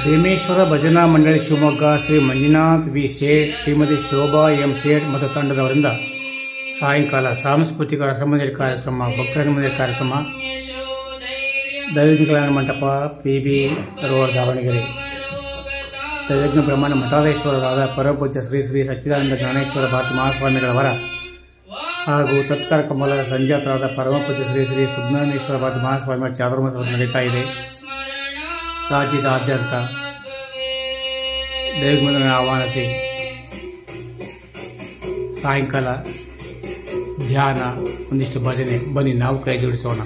ಭೀಮೇಶ್ವರ ಭಜನಾ ಮಂಡಳಿ ಶಿವಮೊಗ್ಗ, ಶ್ರೀ ಮಂಜುನಾಥ್ ವಿ ಶೇಟ್, ಶ್ರೀಮತಿ ಶೋಭಾ ಎಂ ಶೇಟ್ ಮತ್ತು ತಂಡದವರಿಂದ ಸಾಯಂಕಾಲ ಸಾಂಸ್ಕೃತಿಕ ರಸಮಂಜರಿ ಕಾರ್ಯಕ್ರಮ, ಭಕ್ತರಸಮಂಜರಿ ಕಾರ್ಯಕ್ರಮ, ದೈವಜ್ಞ ಕಲ್ಯಾಣ ಮಂಟಪ, PB ರೋಡ್, ದಾವಣಗೆರೆ. ದೈವಜ್ಞ ಬ್ರಹ್ಮಣ ಮಠಾಧೀಶ್ವರರಾದ ಪರಮಪೂಜ್ಯ ಶ್ರೀ ಶ್ರೀ ಸಚ್ಚಿದಾನಂದ ಜ್ಞಾನೇಶ್ವರ ಭಾರತಿ ಮಹಾಸ್ವಾಮಿಗಳವರ ಹಾಗೂ ತತ್ಕಾಲ ಕಮಲದ ಸಂಜಾತರಾದ ಪರಮಪೂಜ್ಯ ಶ್ರೀ ಶ್ರೀ ಸುಜ್ಞಾನೇಶ್ವರ ಭಾರತಿ ಮಹಾಸ್ವಾಮಿಗಳ ಚಾತುರ್ಮಾಸ ನಡೀತಾ ಇದೆ. ರಾಜ್ಯದಾದ್ಯಂತ ದೈವಜ್ಞರನ್ನು ಆಹ್ವಾನಿಸಿ ಸಾಯಂಕಾಲ ಧ್ಯಾನ, ಒಂದಿಷ್ಟು ಭಜನೆ, ಬನ್ನಿ ನಾವು ಕೈ ಜೋಡಿಸೋಣ.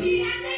Yeah.